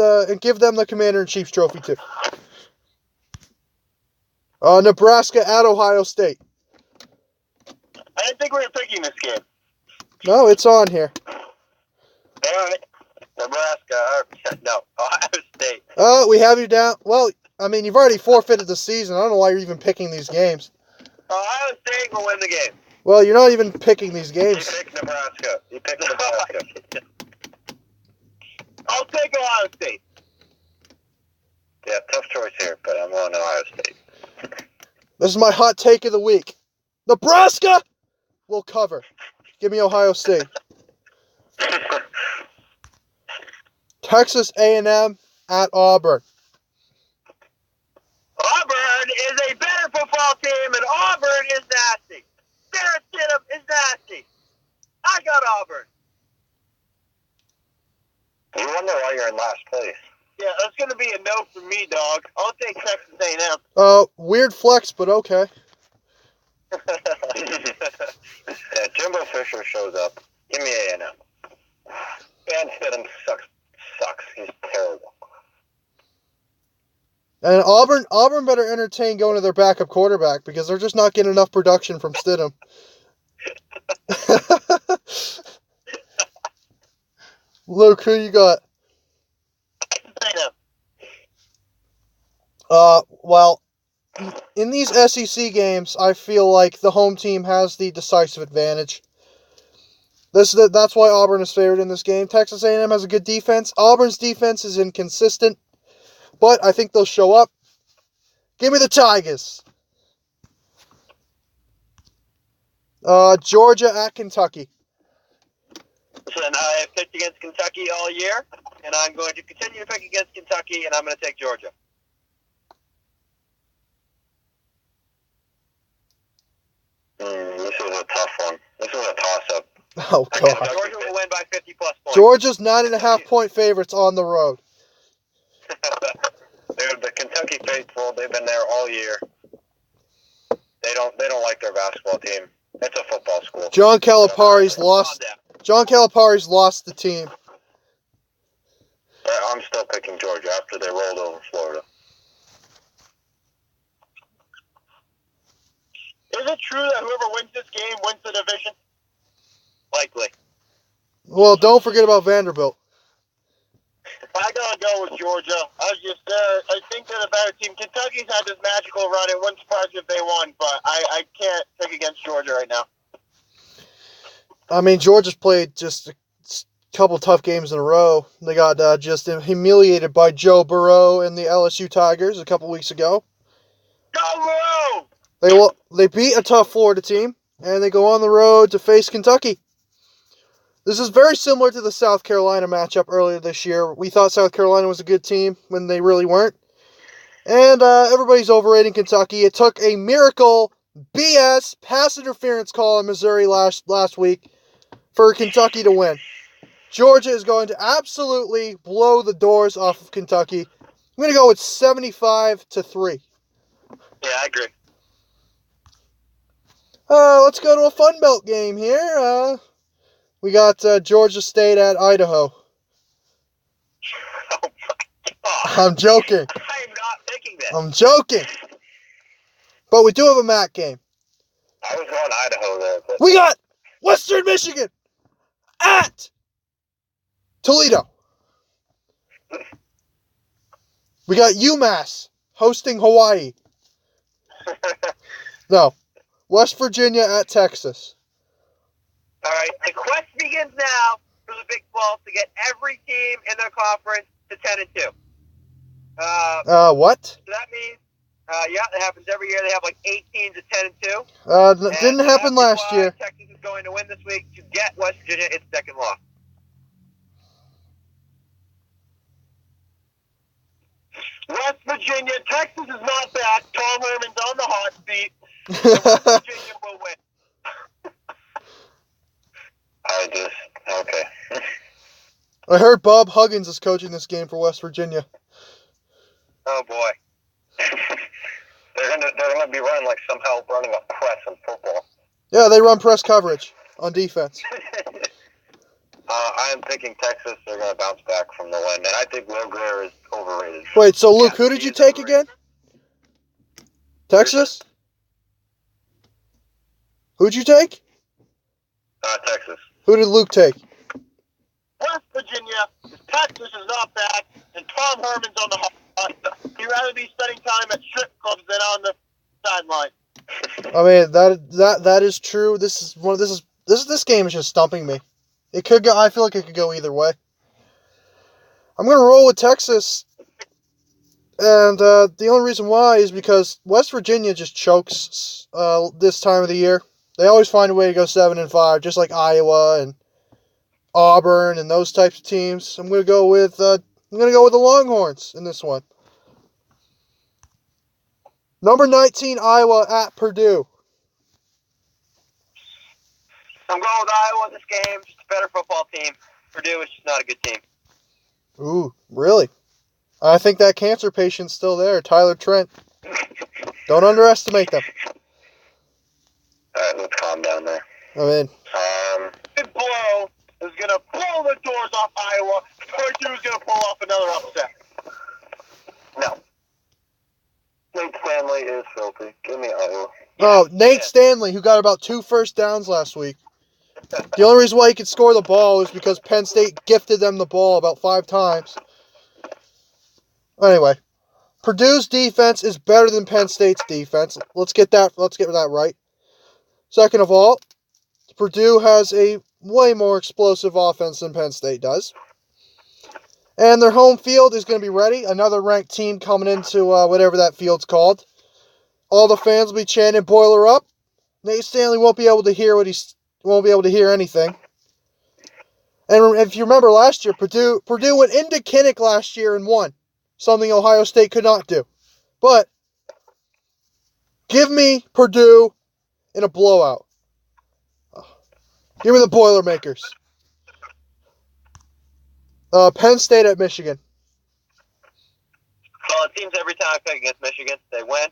the Commander-in-Chief's trophy too. Nebraska at Ohio State. I didn't think we were picking this game. No, it's on here. All right. Nebraska. No, Ohio State. We have you down. Well, I mean, you've already forfeited the season. I don't know why you're even picking these games. Ohio State will win the game. Well, you're not even picking these games. You picked Nebraska. I'll take Ohio State. Yeah, tough choice here, but I'm on Ohio State. This is my hot take of the week. Nebraska will cover. Give me Ohio State. Texas A&M at Auburn. Auburn is a better football team, and Auburn is nasty. Barrett Stidham is nasty. I got Auburn. You wonder why you're in last place. Yeah, that's going to be a no for me, dog. I'll take Texas A&M. Weird flex, but okay. Yeah, Jimbo Fisher shows up. Give me A&M. And Stidham sucks. He's terrible. And Auburn better entertain going to their backup quarterback because they're just not getting enough production from Stidham. Luke, who you got? Well, in these SEC games, I feel like the home team has the decisive advantage. That's why Auburn is favored in this game. Texas A&M has a good defense. Auburn's defense is inconsistent, but I think they'll show up. Give me the Tigers. Georgia at Kentucky. Listen, I have picked against Kentucky all year, and I'm going to continue to pick against Kentucky, and I'm going to take Georgia. This is a tough one. This is a toss-up. Oh, God. Georgia will win by 50-plus points. Georgia's 9.5-point favorites on the road. Dude, the Kentucky faithful, they've been there all year. They don't like their basketball team. It's a football school. John Calipari's lost the team. I'm still picking Georgia after they rolled over Florida. Is it true that whoever wins this game wins the division? Likely. Well, don't forget about Vanderbilt. I gotta go with Georgia. I think they're the better team. Kentucky's had this magical run. It wouldn't surprise me if they won, but I can't pick against Georgia right now. I mean, Georgia's played just a couple tough games in a row. They got just humiliated by Joe Burrow and the LSU Tigers a couple weeks ago. Go Burrow! They beat a tough Florida team, and they go on the road to face Kentucky. This is very similar to the South Carolina matchup earlier this year. We thought South Carolina was a good team when they really weren't. And everybody's overrating Kentucky. It took a miracle BS pass interference call in Missouri last week for Kentucky to win. Georgia is going to absolutely blow the doors off of Kentucky. I'm going to go with 75-3. Yeah, I agree. Let's go to a Fun Belt game here. We got Georgia State at Idaho. Oh, my God. I'm joking. I am not picking this. I'm joking. But we do have a MAC game. I was going Idaho there. But We got Western Michigan at Toledo. We got UMass hosting Hawaii. No. West Virginia at Texas. All right, the quest begins now for the Big 12 to get every team in their conference to 10-2. What? So that means, it happens every year. They have like 8 teams at 10-2. Didn't happen last year. Texas is going to win this week to get West Virginia its second loss. West Virginia, Texas is not back. Tom Herman's on the hot seat. And West Virginia will win. Okay. I heard Bob Huggins is coaching this game for West Virginia. Oh, boy. They're gonna be running a press in football. Yeah, they run press coverage on defense. I am picking Texas. They're gonna bounce back from the win, and I think Will Greer is overrated. Wait, so Luke, who did you take again? Texas? Who'd you take? Texas. Who did Luke take? West Virginia, Texas is not back, and Tom Herman's on the hot seat. He'd rather be spending time at strip clubs than on the sideline. I mean, that is true. This game is just stumping me. It could go. I feel like it could go either way. I'm gonna roll with Texas, and the only reason why is because West Virginia just chokes this time of the year. They always find a way to go 7-5, just like Iowa and Auburn and those types of teams. I'm gonna go with the Longhorns in this one. Number 19, Iowa at Purdue. I'm going with Iowa in this game. Just a better football team. Purdue is just not a good team. Ooh, really? I think that cancer patient's still there, Tyler Trent. Don't underestimate them. All right, let's calm down there. I mean, Big blow is going to blow the doors off Iowa. Purdue is going to pull off another upset. No. play is filthy. Give me Iowa. Oh, Nate Stanley, who got about 2 first downs last week. The only reason why he could score the ball is because Penn State gifted them the ball about 5 times. Anyway, Purdue's defense is better than Penn State's defense. Let's get that right. Second of all, Purdue has a way more explosive offense than Penn State does. And their home field is going to be ready. Another ranked team coming into whatever that field's called. All the fans will be chanting "Boiler up." Nate Stanley won't be able to hear anything. And if you remember last year, Purdue went into Kinnick last year and won, something Ohio State could not do. But give me Purdue in a blowout. Give me the Boilermakers. Penn State at Michigan. Well, it seems every time I pick against Michigan, they win.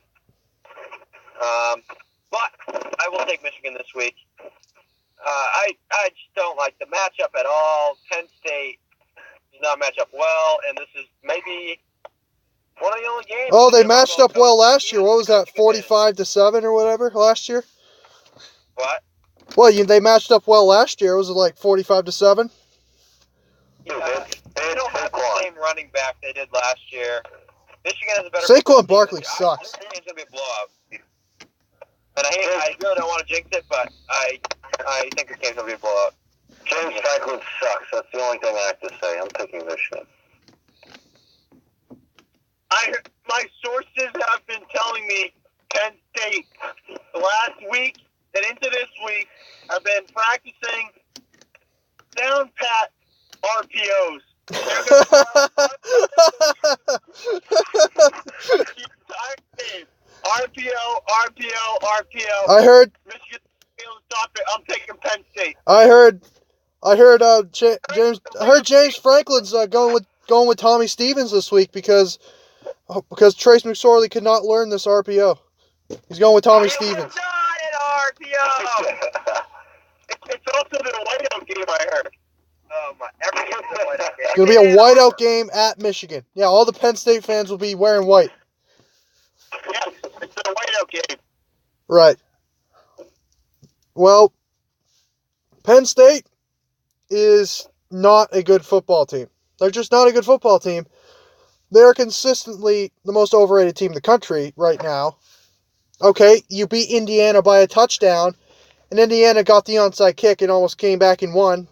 But I will take Michigan this week. I just don't like the matchup at all. Penn State does not match up well, and this is maybe one of the only games. Oh, they matched up well last year. What was that, 45-7 or whatever last year? What? Well, they matched up well last year. Was it like 45-7? They don't have the same running back they did last year. Michigan has a better. Saquon Barkley sucks. I think it's gonna be a blowout. And I really don't want to jinx it, but I think the game's gonna be a blowout. James Franklin sucks. That's the only thing I have to say. I'm picking Michigan. My sources have been telling me Penn State last week and into this week have been practicing down pat RPOs. RPO. I heard. Michigan stop it. I'm taking Penn State. I heard. James Franklin's going with Tommy Stevens this week because Trace McSorley could not learn this RPO. He's going with Tommy Stevens. Not an RPO. It's also the whiteout game, I heard. Oh my! Every game's a whiteout game. It's going to be a whiteout game at Michigan. Yeah, all the Penn State fans will be wearing white. Yes, it's a whiteout game. Right. Well, Penn State is not a good football team. They're just not a good football team. They're consistently the most overrated team in the country right now. Okay, you beat Indiana by a touchdown, and Indiana got the onside kick and almost came back and won.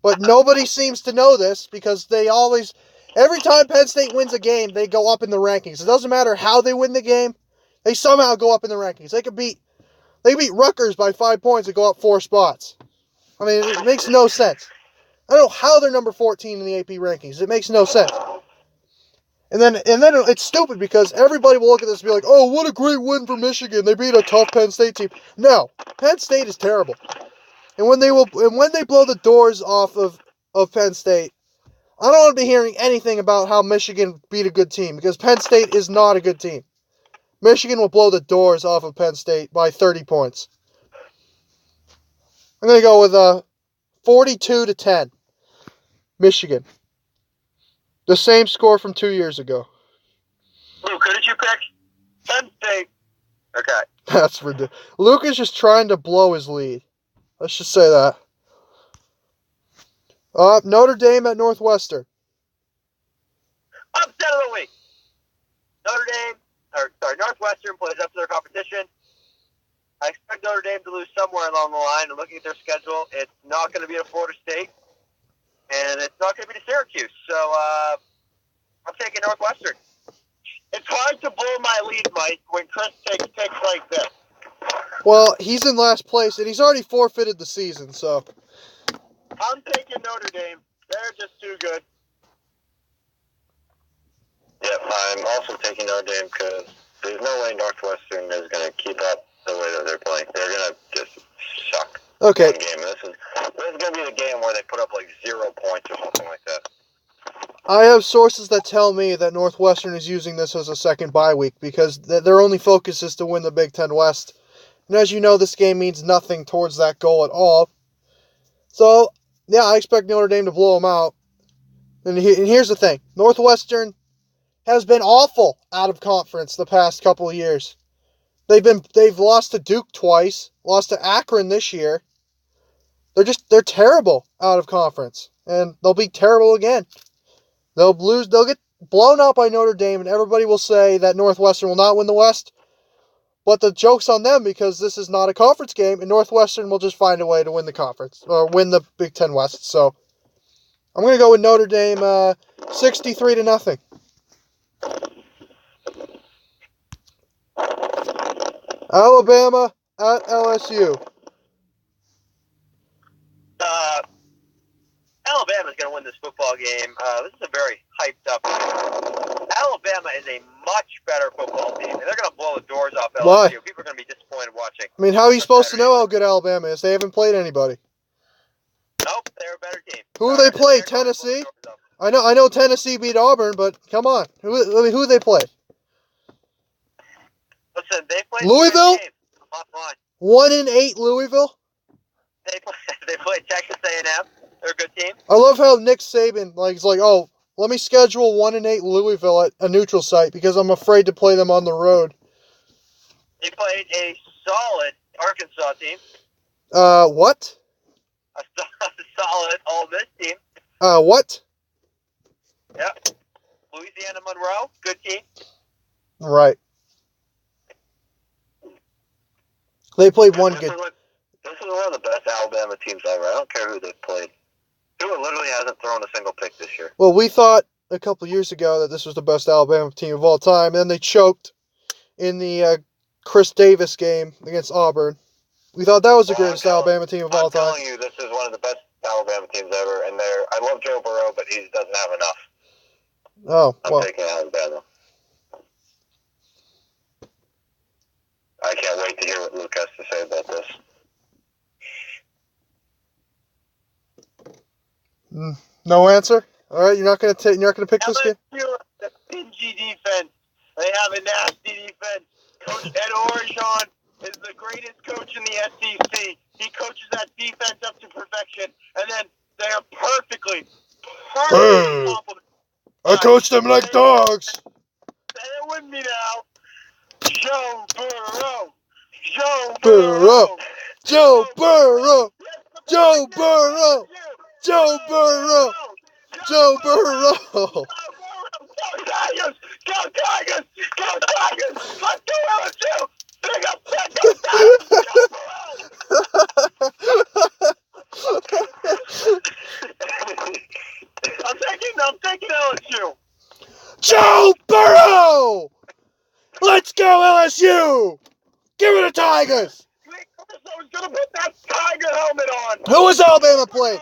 But nobody seems to know this because every time Penn State wins a game, they go up in the rankings. It doesn't matter how they win the game, they somehow go up in the rankings. They could beat Rutgers by 5 points and go up 4 spots. I mean, it makes no sense. I don't know how they're number 14 in the AP rankings. It makes no sense. And then it's stupid because everybody will look at this and be like, "Oh, what a great win for Michigan. They beat a tough Penn State team." No, Penn State is terrible. And when they blow the doors off of Penn State, I don't want to be hearing anything about how Michigan beat a good team because Penn State is not a good team. Michigan will blow the doors off of Penn State by 30 points. I'm going to go with 42-10. Michigan. The same score from 2 years ago. Luke, who did you pick? Penn State. Okay. That's ridiculous. Luke is just trying to blow his lead. Let's just say that. Notre Dame at Northwestern. Upset of the week. Northwestern plays up to their competition. I expect Notre Dame to lose somewhere along the line. And looking at their schedule, it's not going to be at Florida State, and it's not going to be to Syracuse. So I'm taking Northwestern. It's hard to blow my lead, Mike, when Chris takes picks like this. Well, he's in last place, and he's already forfeited the season, so. I'm taking Notre Dame. They're just too good. Yep, I'm also taking Notre Dame because there's no way Northwestern is going to keep up the way that they're playing. They're going to just suck. Okay. One game. This is going to be the game where they put up like 0 points or something like that. I have sources that tell me that Northwestern is using this as a second bye week because their only focus is to win the Big Ten West. And as you know, this game means nothing towards that goal at all. So, yeah, I expect Notre Dame to blow them out. And here's the thing. Northwestern has been awful out of conference the past couple of years. They've lost to Duke twice, lost to Akron this year. They're terrible out of conference, and they'll be terrible again. They'll get blown out by Notre Dame, and everybody will say that Northwestern will not win the West. But the joke's on them because this is not a conference game, and Northwestern will just find a way to win the conference or win the Big Ten West. So I'm going to go with Notre Dame 63-0. Alabama at LSU. Alabama's going to win this football game. This is a very hyped up game. Alabama is a much better football team, and they're going to blow the doors off LSU. Why? People are going to be disappointed watching. I mean, how are you supposed to know how good Alabama is? They haven't played anybody. Nope, they're a better team. Who do they play? Tennessee? I know Tennessee beat Auburn, but come on. Who do they play? Listen, they played Louisville? 1-8 Louisville? They played Texas A&M. They're a good team. I love how Nick Saban is like, oh, let me schedule 1-8 Louisville at a neutral site because I'm afraid to play them on the road. They played a solid Arkansas team. What? A solid Ole Miss team. What? Yep. Louisiana Monroe, good team. Right. They played one good. This is one of the best Alabama teams ever. I don't care who they've played. Tua literally hasn't thrown a single pick this year. Well, we thought a couple years ago that this was the best Alabama team of all time, and then they choked in the Chris Davis game against Auburn. We thought that was the greatest Alabama team of all time. I'm telling you, this is one of the best Alabama teams ever, and I love Joe Burrow, but he doesn't have enough. Oh, well. I'm taking Alabama. I can't wait to hear what Luke has to say about this. No answer? All right, you're not gonna pick this game? The dingy defense. They have a nasty defense. Coach Ed Orgeron is the greatest coach in the SEC. He coaches that defense up to perfection, and then they are perfectly complemented. I coached them like dogs. Say it with me now. Joe Burrow. Joe Burrow. Burrow. Joe Burrow. Joe Burrow. Joe Burrow. Joe Burrow. Go Tigers! Go Tigers! Go Tigers! Let's go LSU! Big upset! Go Tigers! I'm taking LSU. Joe Burrow! Let's go LSU! Give it to Tigers! I was gonna put that Tiger helmet on. Who has Alabama played?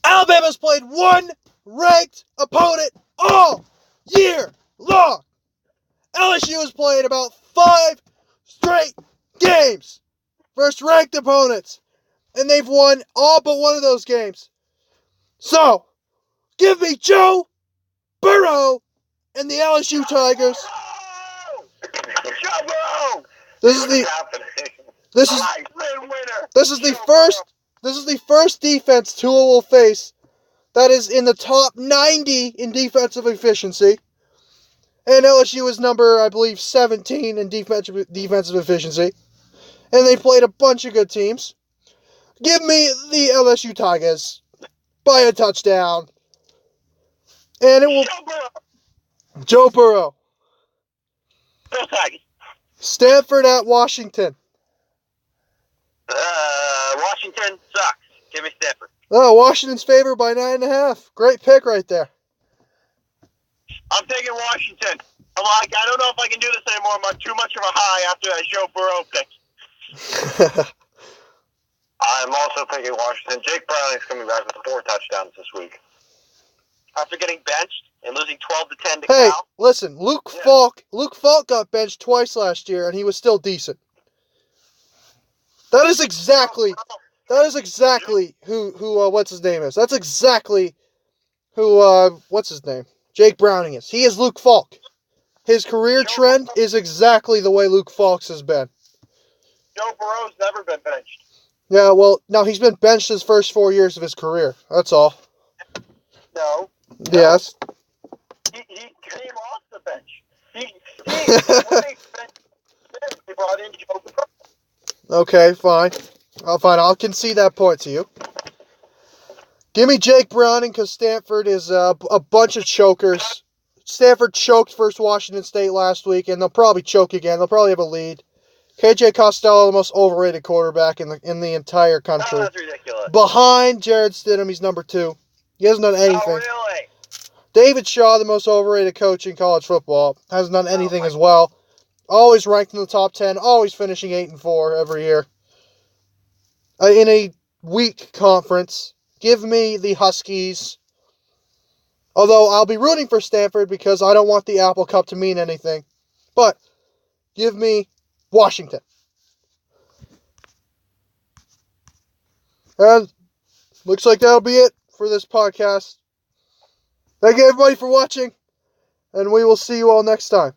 Alabama's played one ranked opponent all year long. LSU has played about 5 straight games versus ranked opponents, and they've won all but one of those games. So, give me Joe Burrow and the LSU Tigers. Joe Burrow! This is the first defense Tua will face that is in the top 90 in defensive efficiency. And LSU is number, I believe, 17 in defensive efficiency. And they played a bunch of good teams. Give me the LSU Tigers by a touchdown. And it will... Joe Burrow. Go Tigers. Stanford at Washington. Washington sucks. Give me Stanford. Oh, Washington's favored by 9.5. Great pick right there. I'm taking Washington. I don't know if I can do this anymore. I'm on too much of a high after that Joe Burrow pick. I'm also picking Washington. Jake Browning's coming back with 4 touchdowns this week. After getting benched and losing 12-10 to Hey, Cal. listen, Luke Falk got benched twice last year, and he was still decent. That is exactly who what's his name is. That's exactly who what's his name? Jake Browning is. He is Luke Falk. His career trend is exactly the way Luke Falk's has been. Joe Burrow's never been benched. Yeah, well, no, he's been benched his first 4 years of his career. That's all. No. Yes. He came off the bench. When they brought in Joe Burrow. Okay, fine. I'll concede that point to you. Give me Jake Browning because Stanford is a bunch of chokers. Stanford choked first Washington State last week, and they'll probably choke again. They'll probably have a lead. KJ Costello, the most overrated quarterback in the entire country. Oh, that's ridiculous. Behind Jared Stidham, he's number 2. He hasn't done anything. Oh, really? David Shaw, the most overrated coach in college football, hasn't done anything as well. Always ranked in the top 10, always finishing 8-4 every year. In a weak conference, give me the Huskies. Although I'll be rooting for Stanford because I don't want the Apple Cup to mean anything. But give me Washington. And looks like that'll be it for this podcast. Thank you everybody for watching, and we will see you all next time.